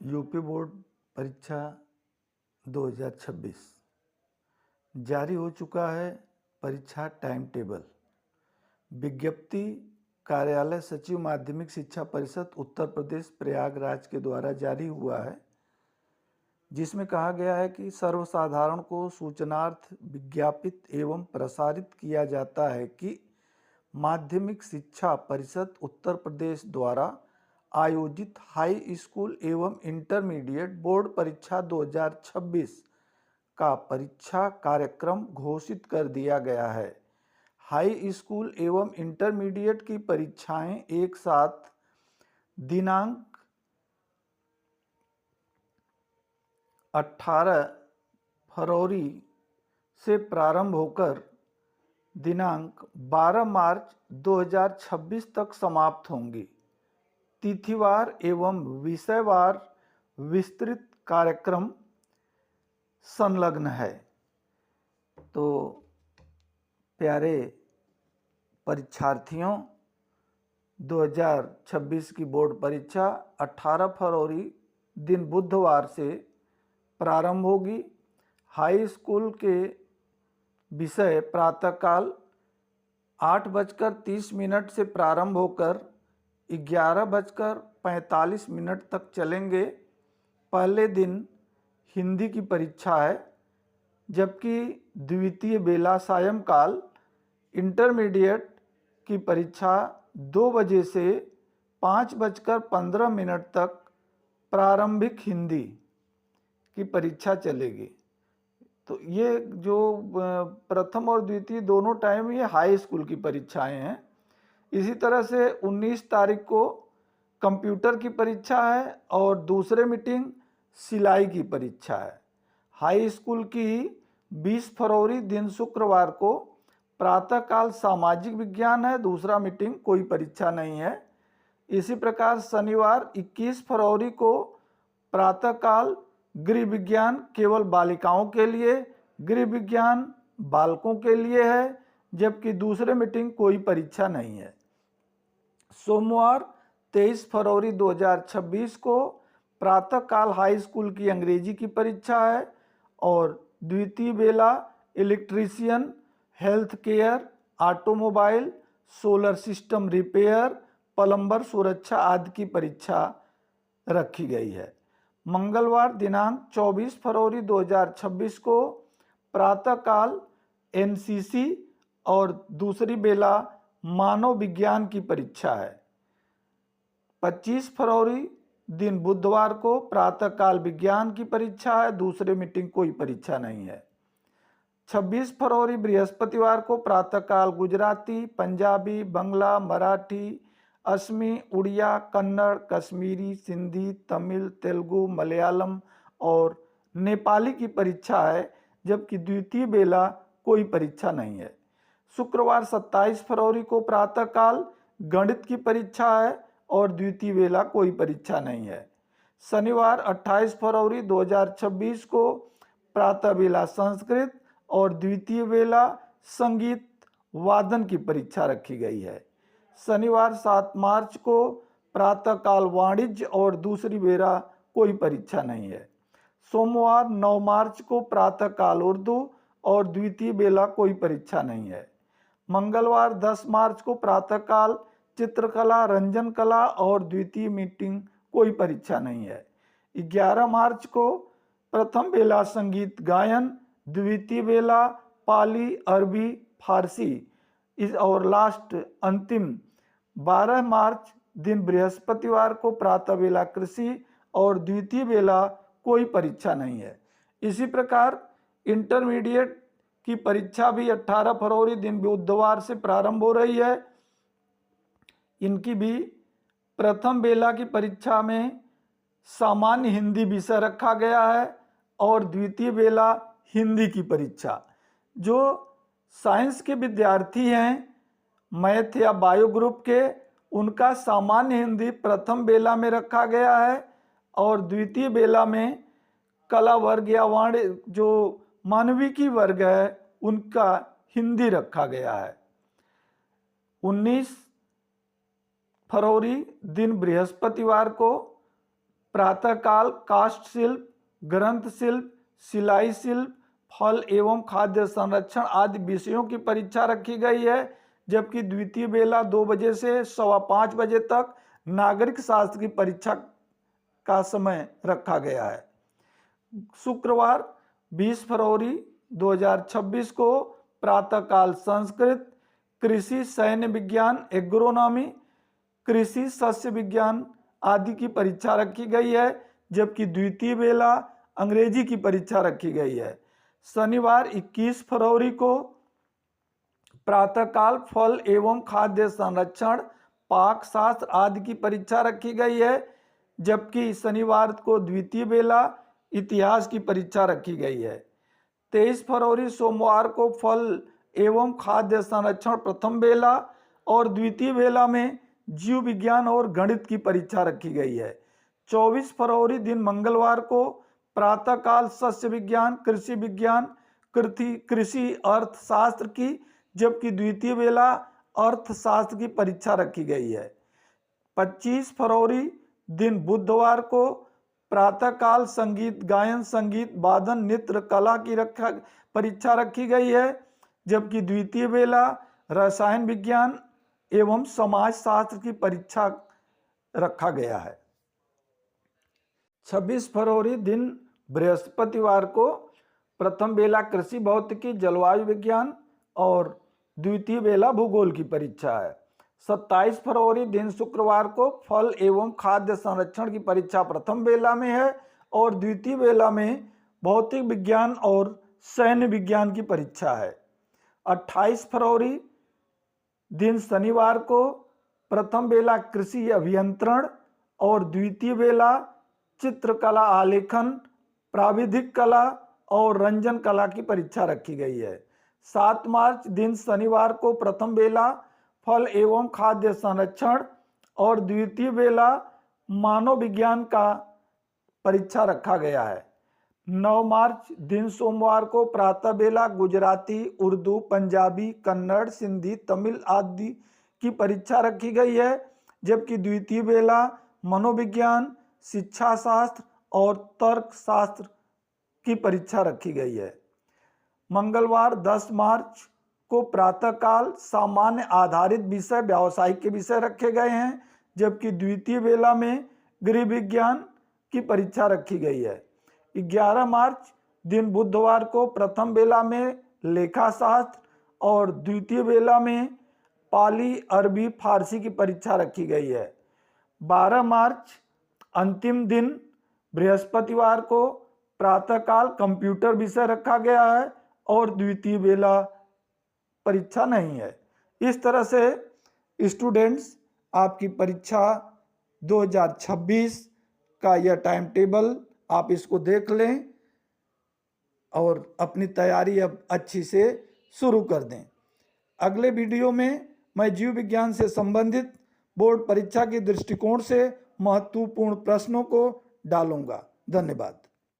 UP board परीक्षा 2026 जारी हो चुका है। परीक्षा टाइम टेबल विज्ञप्ति कार्यालय सचिव माध्यमिक शिक्षा परिषद उत्तर प्रदेश प्रयागराज के द्वारा जारी हुआ है, जिसमें कहा गया है कि सर्वसाधारण को सूचनार्थ विज्ञापित एवं प्रसारित किया जाता है कि माध्यमिक शिक्षा परिषद उत्तर प्रदेश द्वारा आयोजित हाई स्कूल एवं इंटरमीडिएट बोर्ड परीक्षा 2026 का परीक्षा कार्यक्रम घोषित कर दिया गया है। हाई स्कूल एवं इंटरमीडिएट की परीक्षाएं एक साथ दिनांक 18 फरवरी से प्रारंभ होकर दिनांक 12 मार्च 2026 तक समाप्त होंगी। तिथिवार एवं विषयवार विस्तृत कार्यक्रम संलग्न है। तो प्यारे परीक्षार्थियों, 2026 की बोर्ड परीक्षा 18 फरवरी दिन बुधवार से प्रारंभ होगी। हाई स्कूल के विषय प्रातःकाल 8:30 से प्रारंभ होकर 11:45 तक चलेंगे। पहले दिन हिंदी की परीक्षा है, जबकि द्वितीय बेला सायंकाल इंटरमीडिएट की परीक्षा 2 बजे से 5:15 तक प्रारंभिक हिंदी की परीक्षा चलेगी। तो ये जो प्रथम और द्वितीय दोनों टाइम ये हाई स्कूल की परीक्षाएं हैं। इसी तरह से 19 तारीख को कंप्यूटर की परीक्षा है और दूसरे मीटिंग सिलाई की परीक्षा है। हाई स्कूल की 20 फरवरी दिन शुक्रवार को प्रातःकाल सामाजिक विज्ञान है, दूसरा मीटिंग कोई परीक्षा नहीं है। इसी प्रकार शनिवार 21 फरवरी को प्रातःकाल गृह विज्ञान केवल बालिकाओं के लिए, गृह विज्ञान बालकों के लिए है, जबकि दूसरे मीटिंग कोई परीक्षा नहीं है। सोमवार 23 फरवरी 2026 को प्रातःकाल हाई स्कूल की अंग्रेजी की परीक्षा है और द्वितीय बेला electrician, health care, automobile, solar system repair, plumber सुरक्षा आदि की परीक्षा रखी गई है। मंगलवार दिनांक 24 फरवरी 2026 को प्रातःकाल एनसीसी और दूसरी बेला मानव विज्ञान की परीक्षा है। 25 फरवरी दिन बुधवार को प्रातःकाल विज्ञान की परीक्षा है, दूसरे मीटिंग कोई परीक्षा नहीं है। 26 फरवरी बृहस्पतिवार को प्रातःकाल गुजराती, पंजाबी, बंगला, मराठी, असमी, उड़िया, कन्नड़, कश्मीरी, सिंधी, तमिल, तेलुगु, मलयालम और नेपाली की परीक्षा है, जबकि द्वितीय बेला कोई परीक्षा नहीं है। शुक्रवार 27 फरवरी को प्रातःकाल गणित की परीक्षा है और द्वितीय बेला कोई परीक्षा नहीं है। शनिवार 28 फरवरी 2026 को प्रातः बेला संस्कृत और द्वितीय बेला संगीत वादन की परीक्षा रखी गई है। शनिवार 7 मार्च को प्रातःकाल वाणिज्य और दूसरी बेला कोई परीक्षा नहीं है। सोमवार 9 मार्च को प्रातःकाल उर्दू और द्वितीय बेला कोई परीक्षा नहीं है। मंगलवार 10 मार्च को प्रातःकाल चित्रकला, रंजन कला और द्वितीय मीटिंग कोई परीक्षा नहीं है। 11 मार्च को प्रथम बेला संगीत गायन, द्वितीय बेला पाली, अरबी, फारसी और लास्ट अंतिम 12 मार्च दिन बृहस्पतिवार को प्रातः बेला कृषि और द्वितीय बेला कोई परीक्षा नहीं है। इसी प्रकार इंटरमीडिएट की परीक्षा भी 18 फरवरी दिन बुधवार से प्रारंभ हो रही है। इनकी भी प्रथम बेला की परीक्षा में सामान्य हिंदी विषय रखा गया है और द्वितीय बेला हिंदी की परीक्षा। जो साइंस के विद्यार्थी हैं, मैथ या बायो ग्रुप के, उनका सामान्य हिंदी प्रथम बेला में रखा गया है और द्वितीय बेला में कला वर्ग या वाणिज्य जो मानविकी वर्ग है उनका हिंदी रखा गया है। 19 फरवरी दिन बृहस्पतिवार को प्रातःकाल काष्ठ शिल्प, ग्रंथ शिल्प, सिलाई शिल्प, फल एवं खाद्य संरक्षण आदि विषयों की परीक्षा रखी गई है, जबकि द्वितीय बेला 2 बजे से 5:15 बजे तक नागरिक शास्त्र की परीक्षा का समय रखा गया है। शुक्रवार 20 फरवरी 2026 को प्रातःकाल संस्कृत, कृषि, सैन्य विज्ञान, एग्रोनॉमी, कृषि, सस्य विज्ञान आदि की परीक्षा रखी गई है, जबकि द्वितीय बेला अंग्रेजी की परीक्षा रखी गई है। शनिवार 21 फरवरी को प्रातःकाल फल एवं खाद्य संरक्षण, पाक शास्त्र आदि की परीक्षा रखी गई है, जबकि शनिवार को द्वितीय बेला इतिहास की परीक्षा रखी गई है। 23 फरवरी सोमवार को फल एवं खाद्य संरक्षण प्रथम बेला और द्वितीय बेला में जीव विज्ञान और गणित की परीक्षा रखी गई है। 24 फरवरी दिन मंगलवार को प्रातःकाल सस्य विज्ञान, कृषि विज्ञान, कृषि अर्थशास्त्र की, जबकि द्वितीय बेला अर्थशास्त्र की परीक्षा रखी गई है। 25 फरवरी दिन बुधवार को प्रातःकाल संगीत गायन, संगीत वादन, नृत्य कला की परीक्षा रखी गई है, जबकि द्वितीय बेला रसायन विज्ञान एवं समाज शास्त्र की परीक्षा रखा गया है। 26 फरवरी दिन बृहस्पतिवार को प्रथम बेला कृषि भौतिकी, जलवायु विज्ञान और द्वितीय बेला भूगोल की परीक्षा है। 27 फरवरी दिन शुक्रवार को फल एवं खाद्य संरक्षण की परीक्षा प्रथम बेला में है और द्वितीय बेला में भौतिक विज्ञान और सैन्य विज्ञान की परीक्षा है। 28 फरवरी दिन शनिवार को प्रथम बेला कृषि अभियंत्रण और द्वितीय बेला चित्रकला, आलेखन, प्राविधिक कला और रंजन कला की परीक्षा रखी गई है। 7 मार्च दिन शनिवार को प्रथम बेला फल एवं खाद्य संरक्षण और द्वितीय बेला मानव विज्ञान का परीक्षा रखा गया है। 9 मार्च दिन सोमवार को प्रातः बेला गुजराती, उर्दू, पंजाबी, कन्नड़, सिंधी, तमिल आदि की परीक्षा रखी गई है, जबकि द्वितीय बेला मनोविज्ञान, शिक्षा शास्त्र और तर्क शास्त्र की परीक्षा रखी गई है। मंगलवार 10 मार्च को प्रातःकाल सामान्य आधारित विषय, व्यावसायिक के विषय रखे गए हैं, जबकि द्वितीय बेला में गृह विज्ञान की परीक्षा रखी गई है। 11 मार्च दिन बुधवार को प्रथम बेला में लेखा शास्त्र और द्वितीय बेला में पाली, अरबी, फारसी की परीक्षा रखी गई है। 12 मार्च अंतिम दिन बृहस्पतिवार को प्रातःकाल कंप्यूटर विषय रखा गया है और द्वितीय बेला परीक्षा नहीं है। इस तरह से स्टूडेंट्स आपकी परीक्षा 2026 का यह टाइम टेबल आप इसको देख लें और अपनी तैयारी अब अच्छी से शुरू कर दें। अगले वीडियो में मैं जीव विज्ञान से संबंधित बोर्ड परीक्षा के दृष्टिकोण से महत्वपूर्ण प्रश्नों को डालूंगा। धन्यवाद।